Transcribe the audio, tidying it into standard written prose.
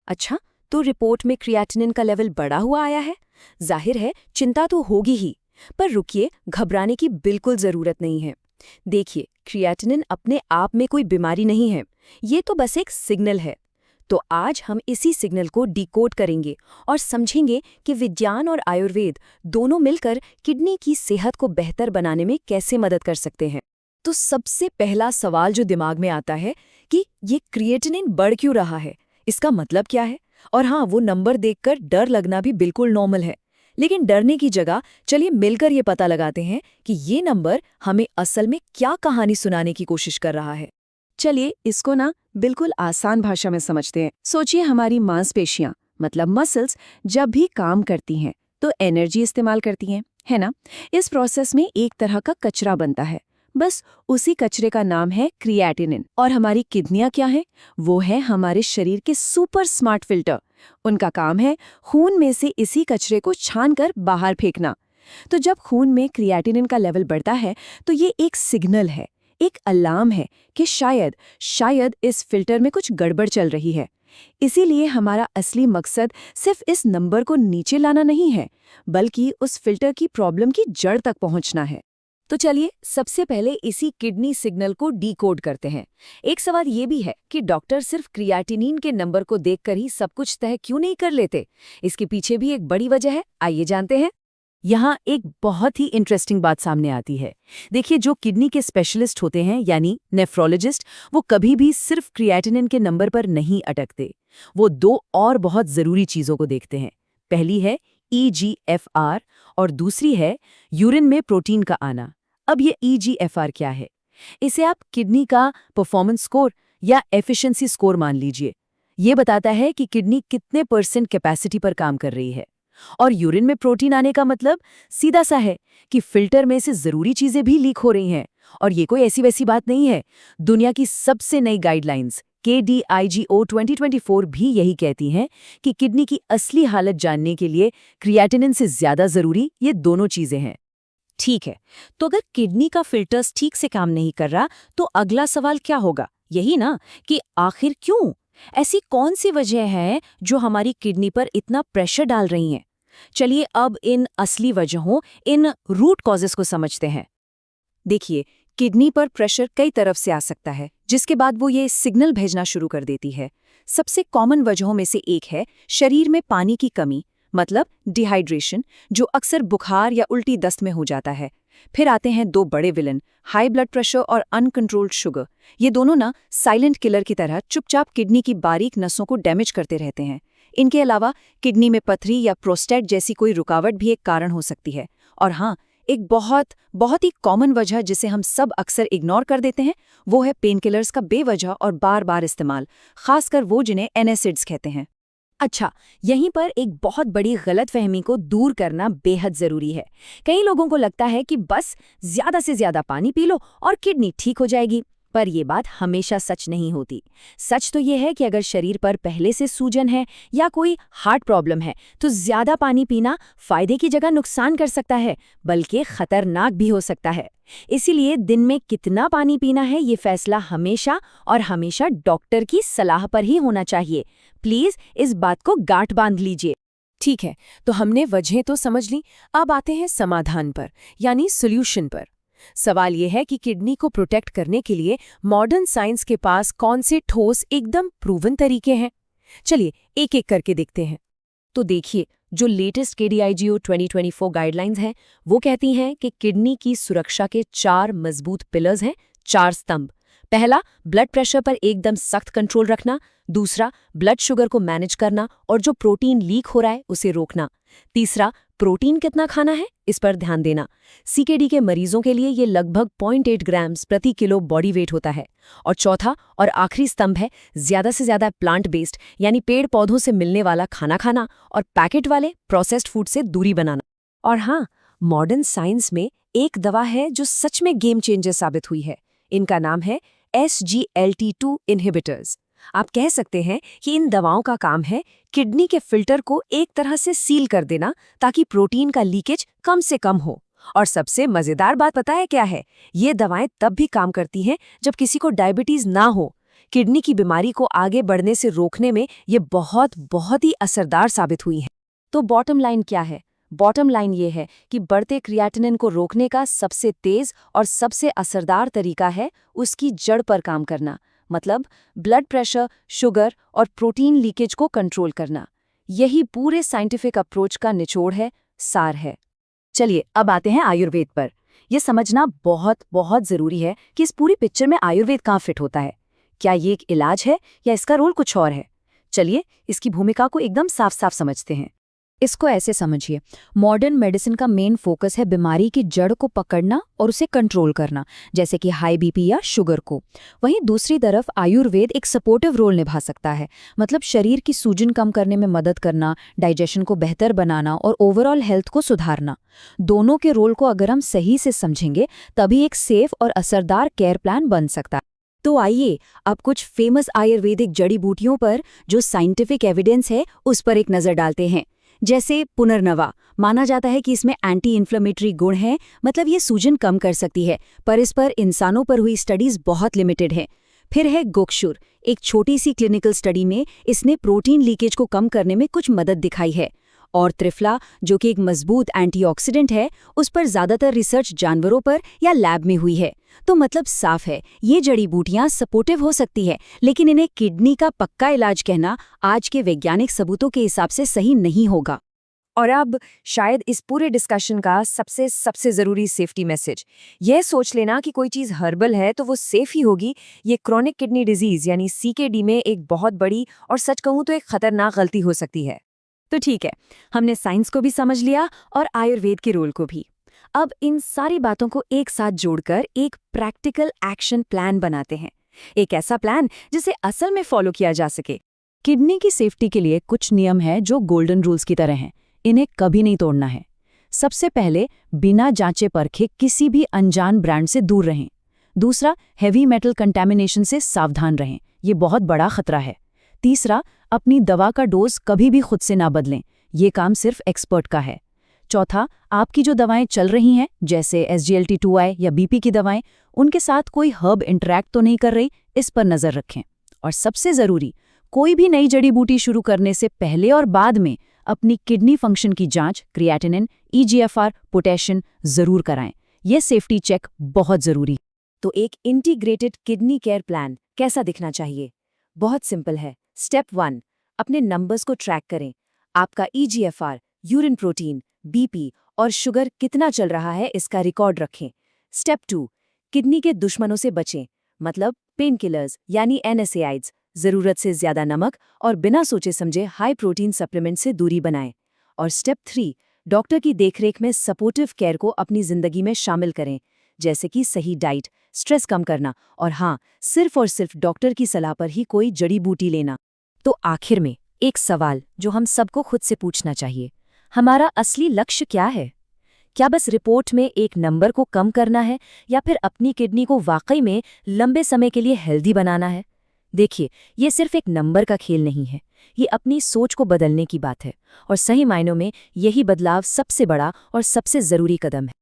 अच्छा, तो रिपोर्ट में क्रिएटिनिन का लेवल बढ़ा हुआ आया है। जाहिर है चिंता तो होगी ही। पर रुकिए, घबराने की बिल्कुल जरूरत नहीं है। देखिए, क्रिएटिनिन अपने आप में कोई बीमारी नहीं है, ये तो बस एक सिग्नल है। तो आज हम इसी सिग्नल को डिकोड करेंगे और समझेंगे कि विज्ञान और आयुर्वेद दोनों मिलकर किडनी की सेहत को बेहतर बनाने में कैसे मदद कर सकते हैं। तो सबसे पहला सवाल जो दिमाग में आता है कि ये क्रिएटिनिन बढ़ क्यों रहा है, इसका मतलब क्या है। और हाँ, वो नंबर देखकर डर लगना भी बिल्कुल नॉर्मल है। लेकिन डरने की जगह चलिए मिलकर ये पता लगाते हैं कि ये नंबर हमें असल में क्या कहानी सुनाने की कोशिश कर रहा है। चलिए इसको ना बिल्कुल आसान भाषा में समझते हैं। सोचिए, हमारी मांसपेशियां मतलब मसल्स जब भी काम करती हैं तो एनर्जी इस्तेमाल करती हैं, है ना। इस प्रोसेस में एक तरह का कचरा बनता है, बस उसी कचरे का नाम है क्रिएटिनिन। और हमारी किडनियां क्या है? वो है हमारे शरीर के सुपर स्मार्ट फिल्टर। उनका काम है खून में से इसी कचरे को छानकर बाहर फेंकना। तो जब खून में क्रिएटिनिन का लेवल बढ़ता है तो ये एक सिग्नल है, एक अलार्म है कि शायद इस फिल्टर में कुछ गड़बड़ चल रही है। इसीलिए हमारा असली मकसद सिर्फ इस नंबर को नीचे लाना नहीं है, बल्कि उस फिल्टर की प्रॉब्लम की जड़ तक पहुंचना है। तो चलिए सबसे पहले इसी किडनी सिग्नल को डिकोड करते हैं। एक सवाल ये भी है कि डॉक्टर सिर्फ क्रिएटिनिन के नंबर को देखकर ही सब कुछ तय क्यों नहीं कर लेते। इसके पीछे भी एक बड़ी वजह है, आइए जानते हैं। यहाँ एक बहुत ही इंटरेस्टिंग बात सामने आती है। देखिए, जो किडनी के स्पेशलिस्ट होते हैं यानी नेफ्रोलॉजिस्ट, वो कभी भी सिर्फ क्रिएटिनिन के नंबर पर नहीं अटकते। वो दो और बहुत ज़रूरी चीज़ों को देखते हैं। पहली है EGFR और दूसरी है यूरिन में प्रोटीन का आना। अब ये EGFR क्या है? इसे आप किडनी का परफॉर्मेंस स्कोर या एफिशिएंसी स्कोर मान लीजिए। ये बताता है कि किडनी कितने % कैपेसिटी पर काम कर रही है। और यूरिन में प्रोटीन आने का मतलब सीधा सा है कि फिल्टर में से जरूरी चीजें भी लीक हो रही हैं। और ये कोई ऐसी वैसी बात नहीं है। दुनिया की सबसे नई गाइडलाइंस KDIGO 2024 भी यही कहती हैं कि किडनी की असली हालत जानने के लिए क्रिएटिनिन से ज्यादा जरूरी ये दोनों चीजें हैं। ठीक है, तो अगर किडनी का फिल्टर्स ठीक से काम नहीं कर रहा तो अगला सवाल क्या होगा? यही ना कि आखिर क्यों? ऐसी कौन सी वजह है जो हमारी किडनी पर इतना प्रेशर डाल रही हैं? चलिए अब इन असली वजहों, इन रूट कॉजेस को समझते हैं। देखिए, किडनी पर प्रेशर कई तरफ से आ सकता है, जिसके बाद वो ये सिग्नल भेजना शुरू कर देती है। सबसे कॉमन वजहों में से एक है शरीर में पानी की कमी, मतलब डिहाइड्रेशन, जो अक्सर बुखार या उल्टी दस्त में हो जाता है। फिर आते हैं दो बड़े विलन, हाई ब्लड प्रेशर और अनकंट्रोल्ड शुगर। ये दोनों ना साइलेंट किलर की तरह चुपचाप किडनी की बारीक नसों को डैमेज करते रहते हैं। इनके अलावा किडनी में पथरी या प्रोस्टेट जैसी कोई रुकावट भी एक कारण हो सकती है। और हाँ, एक बहुत ही कॉमन वजह जिसे हम सब अक्सर इग्नोर कर देते हैं, वो है पेनकिलर्स का बेवजह और बार बार इस्तेमाल, खासकर वो जिन्हें एनासिड्स कहते हैं। अच्छा, यहीं पर एक बहुत बड़ी गलतफहमी को दूर करना बेहद जरूरी है। कई लोगों को लगता है कि बस ज्यादा से ज्यादा पानी पी लो और किडनी ठीक हो जाएगी, पर यह बात हमेशा सच नहीं होती। सच तो यह है कि अगर शरीर पर पहले से सूजन है या कोई हार्ट प्रॉब्लम है तो ज्यादा पानी पीना फायदे की जगह नुकसान कर सकता है, बल्कि खतरनाक भी हो सकता है। इसीलिए दिन में कितना पानी पीना है ये फैसला हमेशा डॉक्टर की सलाह पर ही होना चाहिए। प्लीज इस बात को गांठ बांध लीजिए। ठीक है, तो हमने वजहें तो समझ ली, अब आते हैं समाधान पर, यानी सोल्यूशन पर। सवाल यह है कि किडनी को प्रोटेक्ट करने के लिए मॉडर्न साइंस के पास कौन से ठोस एकदम प्रूवन तरीके हैं। चलिए एक एक करके देखते हैं। तो देखिए, जो लेटेस्ट KDIGO 2024 गाइडलाइंस हैं वो कहती हैं कि किडनी की सुरक्षा के 4 मजबूत पिलर्स हैं, 4 स्तंभ। पहला, ब्लड प्रेशर पर एकदम सख्त कंट्रोल रखना। दूसरा, ब्लड शुगर को मैनेज करना और जो प्रोटीन लीक हो रहा है उसे रोकना। तीसरा, प्रोटीन कितना खाना है इस पर ध्यान देना। CKD के मरीजों के लिए ये लगभग 0.8 ग्राम्स प्रति किलो बॉडी वेट होता है। और चौथा और आखिरी स्तंभ है ज्यादा से ज्यादा प्लांट बेस्ड यानी पेड़ पौधों से मिलने वाला खाना खाना और पैकेट वाले प्रोसेस्ड फूड से दूरी बनाना। और हाँ, मॉडर्न साइंस में एक दवा है जो सच में गेम चेंजर साबित हुई है। इनका नाम है SGLT2 इनहिबिटर्स। आप कह सकते हैं कि इन दवाओं का काम है किडनी के फिल्टर को एक तरह से सील कर देना ताकि प्रोटीन का लीकेज कम से कम हो। और सबसे मजेदार बात पता है क्या है? ये दवाएं तब भी काम करती हैं जब किसी को डायबिटीज ना हो, किडनी की बीमारी को आगे बढ़ने से रोकने में ये बहुत ही असरदार साबित हुई हैं। तो बॉटम लाइन क्या है? बॉटम लाइन ये है कि बढ़ते क्रिएटिनिन को रोकने का सबसे तेज और सबसे असरदार तरीका है उसकी जड़ पर काम करना, मतलब ब्लड प्रेशर, शुगर और प्रोटीन लीकेज को कंट्रोल करना। यही पूरे साइंटिफिक अप्रोच का निचोड़ है, सार है। चलिए अब आते हैं आयुर्वेद पर। यह समझना बहुत ज़रूरी है कि इस पूरी पिक्चर में आयुर्वेद कहाँ फिट होता है। क्या ये एक इलाज है या इसका रोल कुछ और है? चलिए इसकी भूमिका को एकदम साफ समझते हैं। इसको ऐसे समझिए, मॉडर्न मेडिसिन का मेन फोकस है बीमारी की जड़ को पकड़ना और उसे कंट्रोल करना, जैसे कि हाई बीपी या शुगर को। वहीं दूसरी तरफ आयुर्वेद एक सपोर्टिव रोल निभा सकता है, मतलब शरीर की सूजन कम करने में मदद करना, डाइजेशन को बेहतर बनाना और ओवरऑल हेल्थ को सुधारना। दोनों के रोल को अगर हम सही से समझेंगे तभी एक सेफ और असरदार केयर प्लान बन सकता है। तो आइए अब कुछ फेमस आयुर्वेदिक जड़ी बूटियों पर जो साइंटिफिक एविडेंस है उस पर एक नज़र डालते हैं। जैसे पुनर्नवा, माना जाता है कि इसमें एंटी इन्फ्लेमेटरी गुण हैं, मतलब ये सूजन कम कर सकती है, पर इस पर इंसानों पर हुई स्टडीज बहुत लिमिटेड है। फिर है गोक्षुर, एक छोटी सी क्लिनिकल स्टडी में इसने प्रोटीन लीकेज को कम करने में कुछ मदद दिखाई है। और त्रिफला, जो कि एक मजबूत एंटीऑक्सीडेंट है, उस पर ज्यादातर रिसर्च जानवरों पर या लैब में हुई है। तो मतलब साफ है, ये जड़ी बूटियां सपोर्टिव हो सकती है, लेकिन इन्हें किडनी का पक्का इलाज कहना आज के वैज्ञानिक सबूतों के हिसाब से सही नहीं होगा। और अब शायद इस पूरे डिस्कशन का सबसे ज़रूरी सेफ्टी मैसेज, यह सोच लेना कि कोई चीज़ हर्बल है तो वो सेफ ही होगी, ये क्रॉनिक किडनी डिजीज़ यानी CKD में एक बहुत बड़ी और सच कहूँ तो एक खतरनाक गलती हो सकती है। तो ठीक है, हमने साइंस को भी समझ लिया और आयुर्वेद के रोल को भी। अब इन सारी बातों को एक साथ जोड़कर एक प्रैक्टिकल एक्शन प्लान बनाते हैं, एक ऐसा प्लान जिसे असल में फॉलो किया जा सके। किडनी की सेफ्टी के लिए कुछ नियम हैं जो गोल्डन रूल्स की तरह हैं, इन्हें कभी नहीं तोड़ना है। सबसे पहले, बिना जांचे परखे किसी भी अनजान ब्रांड से दूर रहें। दूसरा, हेवी मेटल कंटैमिनेशन से सावधान रहें, ये बहुत बड़ा खतरा है। तीसरा, अपनी दवा का डोज कभी भी खुद से ना बदलें, ये काम सिर्फ एक्सपर्ट का है। चौथा, आपकी जो दवाएं चल रही हैं, जैसे SGLT2I या BP की दवाएं, उनके साथ कोई हर्ब इंटरैक्ट तो नहीं कर रही, इस पर नज़र रखें। और सबसे ज़रूरी, कोई भी नई जड़ी बूटी शुरू करने से पहले और बाद में अपनी किडनी फंक्शन की जांच, क्रिएटिनिन, EGFR, पोटेशियम ज़रूर कराएं। यह सेफ्टी चेक बहुत ज़रूरी है। तो एक इंटीग्रेटेड किडनी केयर प्लान कैसा दिखना चाहिए? बहुत सिंपल है। स्टेप 1, अपने नंबर्स को ट्रैक करें। आपका EGFR, यूरिन प्रोटीन, BP और शुगर कितना चल रहा है, इसका रिकॉर्ड रखें। स्टेप 2, किडनी के दुश्मनों से बचें, मतलब पेन किलर्स यानी NSAIDs, ज़रूरत से ज़्यादा नमक और बिना सोचे समझे हाई प्रोटीन सप्लीमेंट से दूरी बनाएं। और स्टेप 3, डॉक्टर की देखरेख में सपोर्टिव केयर को अपनी ज़िंदगी में शामिल करें, जैसे कि सही डाइट, स्ट्रेस कम करना और हाँ, सिर्फ और सिर्फ डॉक्टर की सलाह पर ही कोई जड़ी बूटी लेना। तो आखिर में एक सवाल जो हम सबको खुद से पूछना चाहिए, हमारा असली लक्ष्य क्या है? क्या बस रिपोर्ट में एक नंबर को कम करना है या फिर अपनी किडनी को वाकई में लंबे समय के लिए हेल्दी बनाना है? देखिए, ये सिर्फ एक नंबर का खेल नहीं है, ये अपनी सोच को बदलने की बात है और सही मायनों में यही बदलाव सबसे बड़ा और सबसे ज़रूरी कदम है।